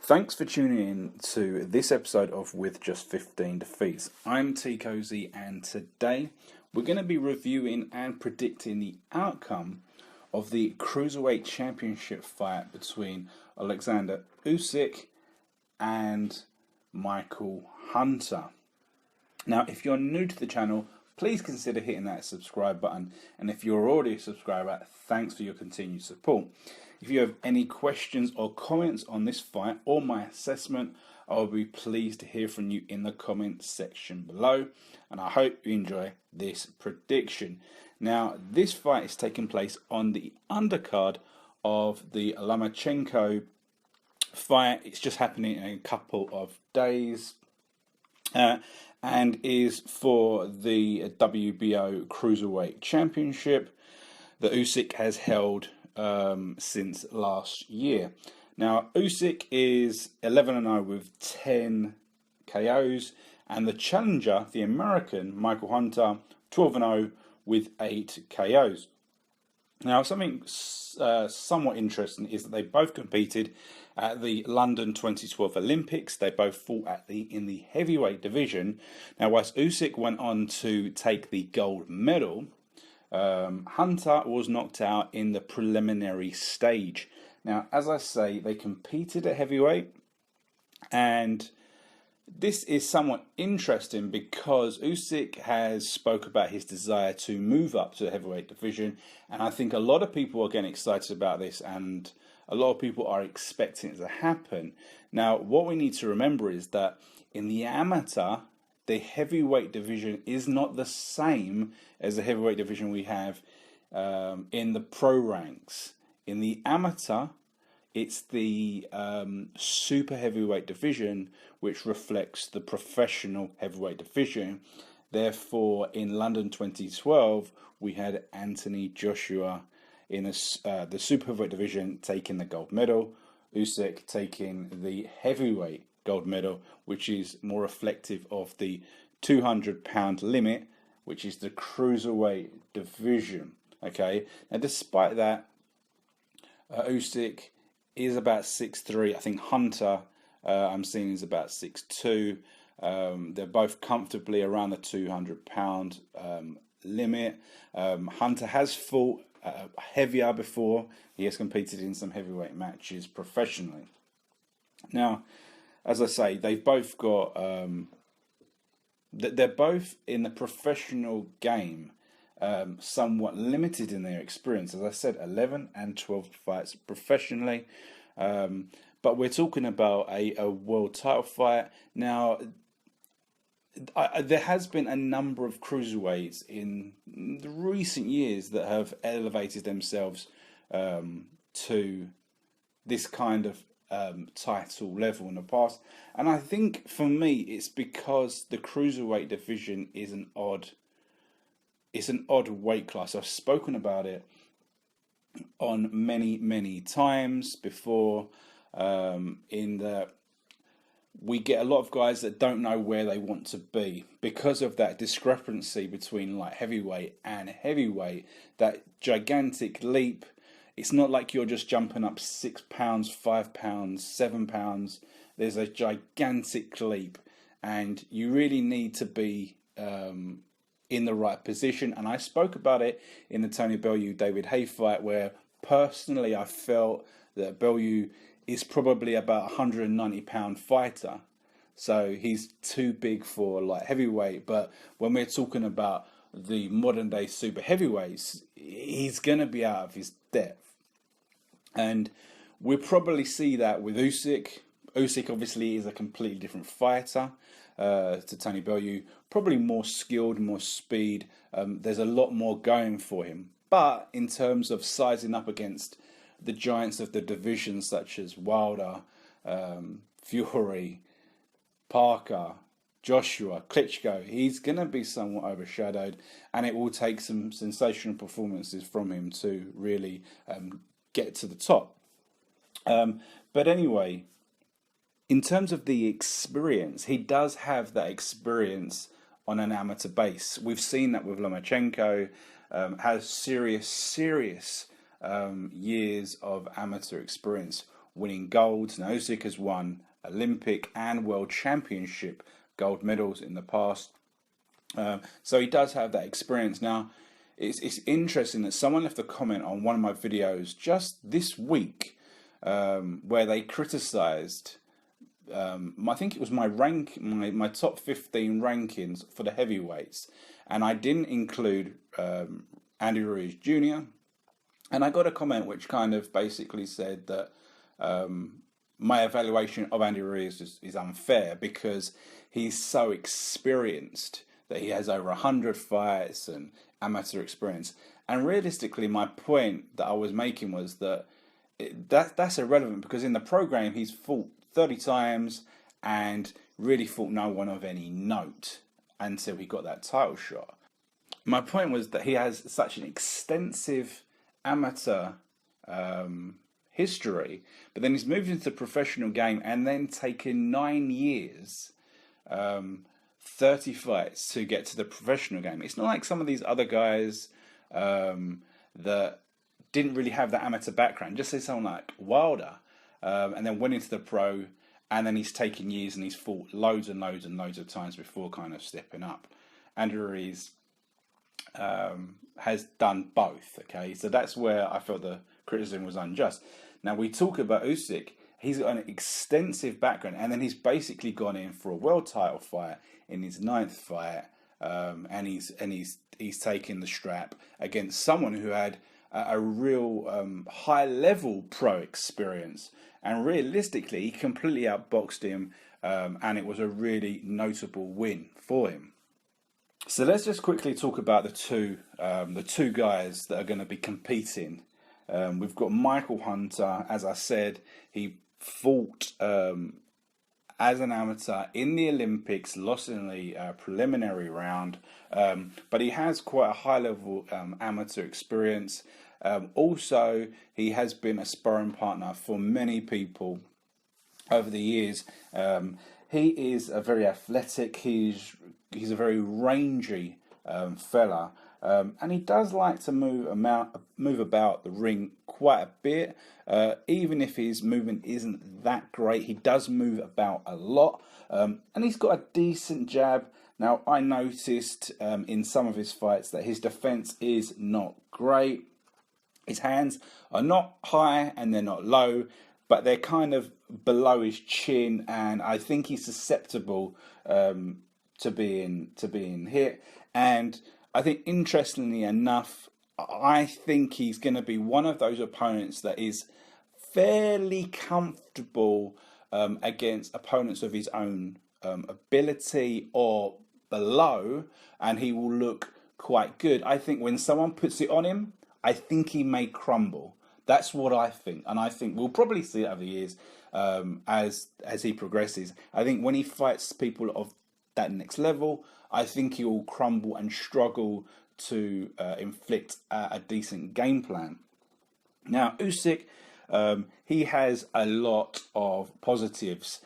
Thanks for tuning in to this episode of With Just 15 Defeats. I'm Teekosey, and today we're going to be reviewing and predicting the outcome of the cruiserweight championship fight between Oleksandr Usyk and Michael Hunter. Now, if you're new to the channel, please consider hitting that subscribe button, and if you're already a subscriber, thanks for your continued support. If you have any questions or comments on this fight or my assessment, I will be pleased to hear from you in the comment section below, and I hope you enjoy this prediction. Now, this fight is taking place on the undercard of the Lomachenko fight. It's just happening in a couple of days, and is for the WBO Cruiserweight Championship that Usyk has held since last year. Now, Usyk is 11-0 with 10 KOs, and the challenger, the American Michael Hunter, 12-0 with 8 KOs. Now, something somewhat interesting is that they both competed at the London 2012 Olympics. They both fought in the heavyweight division. Now, whilst Usyk went on to take the gold medal, Hunter was knocked out in the preliminary stage. Now, as I say, they competed at heavyweight, and this is somewhat interesting because Usyk has spoke about his desire to move up to the heavyweight division, and I think a lot of people are getting excited about this, and a lot of people are expecting it to happen. Now, what we need to remember is that in the amateur, the heavyweight division is not the same as the heavyweight division we have in the pro ranks. In the amateur, it's the super heavyweight division, which reflects the professional heavyweight division. Therefore, in London 2012, we had Anthony Joshua in the super heavyweight division taking the gold medal, Usyk taking the heavyweight gold medal, which is more reflective of the 200-pound limit, which is the cruiserweight division. Okay, now despite that, Usyk is about 6'3". I think Hunter, I'm seeing, is about 6'2". They're both comfortably around the 200-pound limit. Hunter has fought heavier before. He has competed in some heavyweight matches professionally. Now, as I say, they've both got, they're both in the professional game, somewhat limited in their experience. As I said, 11 and 12 fights professionally. But we're talking about a world title fight. Now, there has been a number of cruiserweights in the recent years that have elevated themselves to this kind of title level in the past, and I think for me it's because the cruiserweight division is an odd weight class. I've spoken about it on many times before, in that we get a lot of guys that don't know where they want to be because of that discrepancy between like heavyweight and heavyweight, that gigantic leap. It's not like you're just jumping up 6 pounds, 5 pounds, 7 pounds. There's a gigantic leap, and you really need to be in the right position. And I spoke about it in the Tony Bellew-David Haye fight, where personally I felt that Bellew is probably about a 190-pound fighter. So he's too big for like heavyweight. But when we're talking about the modern day super heavyweights, he's going to be out of his depth. And we'll probably see that with Usyk. Usyk obviously is a completely different fighter to Tony Bellew. Probably more skilled, more speed. There's a lot more going for him. But in terms of sizing up against the giants of the division, such as Wilder, Fury, Parker, Joshua, Klitschko, he's going to be somewhat overshadowed, and it will take some sensational performances from him to really get to the top. But anyway, in terms of the experience, he does have that experience on an amateur base. We've seen that with Lomachenko, has serious years of amateur experience. winning golds. Now, Usyk has won Olympic and World Championship gold medals in the past. So he does have that experience. Now, it's interesting that someone left a comment on one of my videos just this week where they criticised, I think it was my top 15 rankings for the heavyweights, and I didn't include Andy Ruiz Jr. And I got a comment which kind of basically said that my evaluation of Andy Ruiz is unfair because he's so experienced, that he has over 100 fights and amateur experience. And realistically, my point that I was making was that that's irrelevant, because in the program he's fought 30 times and really fought no one of any note until he got that title shot. My point was that he has such an extensive amateur history, but then he's moved into the professional game and then taken 9 years, 30 fights to get to the professional game. It's not like some of these other guys that didn't really have that amateur background. Just say someone like Wilder, and then went into the pro, and then he's taken years and he's fought loads and loads and loads of times before kind of stepping up. Andrew Ruiz has done both, okay? So that's where I felt the criticism was unjust. Now, we talk about Usyk. He's got an extensive background, and then he's basically gone in for a world title fight in his 9th fight, and he's taken the strap against someone who had a real high level pro experience, and realistically he completely outboxed him, and it was a really notable win for him. So let's just quickly talk about the two guys that are going to be competing. We've got Michael Hunter. As I said, he fought as an amateur in the Olympics, lost in the preliminary round, but he has quite a high-level amateur experience. Also, he has been a sparring partner for many people over the years. He is a very athletic, he's a very rangy fella. And he does like to move about the ring quite a bit. Even if his movement isn't that great, he does move about a lot. And he's got a decent jab. Now, I noticed in some of his fights that his defense is not great. His hands are not high and they're not low, but they're kind of below his chin, and I think he's susceptible to being hit. And I think, interestingly enough, I think he's going to be one of those opponents that is fairly comfortable against opponents of his own ability or below, and he will look quite good. I think when someone puts it on him, I think he may crumble. That's what I think, and I think we'll probably see it over the years as he progresses. I think when he fights people of that next level, I think he will crumble and struggle to inflict a decent game plan. Now, Usyk, he has a lot of positives.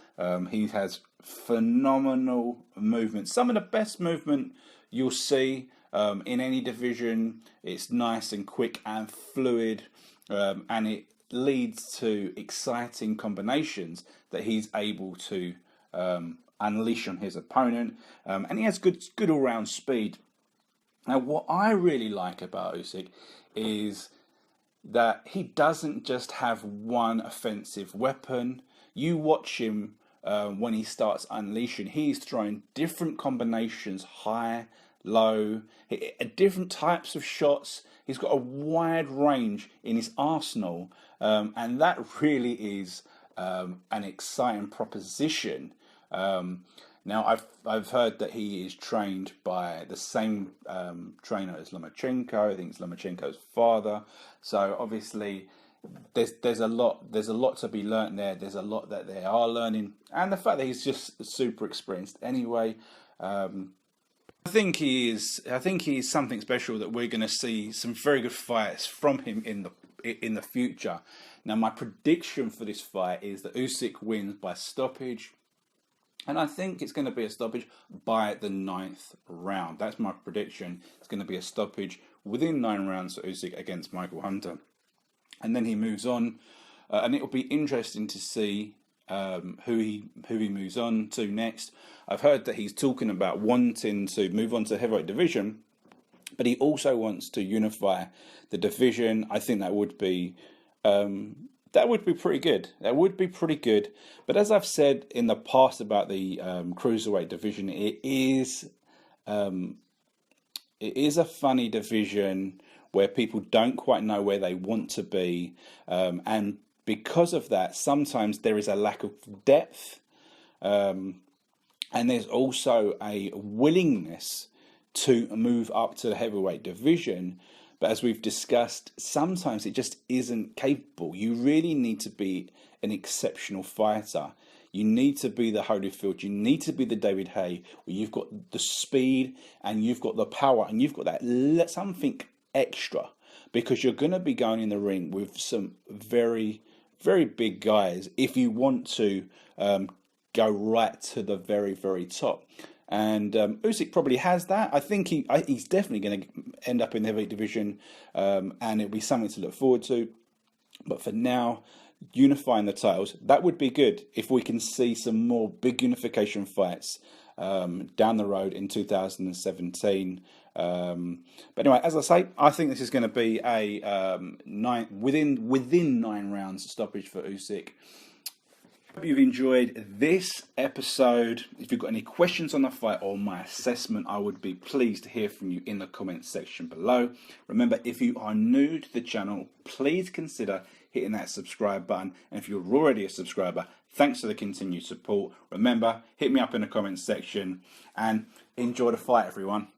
He has phenomenal movement. Some of the best movement you'll see in any division. It's nice and quick and fluid, and it leads to exciting combinations that he's able to unleash on his opponent, and he has good all-round speed. Now, what I really like about Usyk is that he doesn't just have one offensive weapon. You watch him when he starts unleashing, he's throwing different combinations, high, low, different types of shots. He's got a wide range in his arsenal, and that really is an exciting proposition. Now, I've heard that he is trained by the same trainer as Lomachenko. I think it's Lomachenko's father. So obviously, there's a lot to be learnt there. There's a lot that they are learning, and the fact that he's just super experienced anyway. I think he is something special that we're going to see some very good fights from him in the future. Now, my prediction for this fight is that Usyk wins by stoppage. And I think it's going to be a stoppage by the 9th round. That's my prediction. It's going to be a stoppage within 9 rounds for Usyk against Michael Hunter. And then he moves on and it'll be interesting to see who he moves on to next. I've heard that he's talking about wanting to move on to the heavyweight division, but he also wants to unify the division. I think that would be pretty good. That would be pretty good. But as I've said in the past about the cruiserweight division, it is a funny division where people don't quite know where they want to be, and because of that, sometimes there is a lack of depth, and there's also a willingness to move up to the heavyweight division. But as we've discussed, sometimes it just isn't capable. You really need to be an exceptional fighter. You need to be the Holyfield. You need to be the David Haye, where you've got the speed and you've got the power and you've got that something extra, because you're going to be going in the ring with some very, very big guys if you want to go right to the very, very top. And Usyk probably has that. I think he's definitely going to end up in the heavyweight division, and it'll be something to look forward to. But for now, unifying the titles, that would be good if we can see some more big unification fights down the road in 2017. But anyway, as I say, I think this is going to be a within 9 rounds stoppage for Usyk. Hope you've enjoyed this episode. If you've got any questions on the fight or my assessment, I would be pleased to hear from you in the comments section below. Remember, if you are new to the channel, please consider hitting that subscribe button. And if you're already a subscriber, thanks for the continued support. Remember, hit me up in the comments section and enjoy the fight, everyone.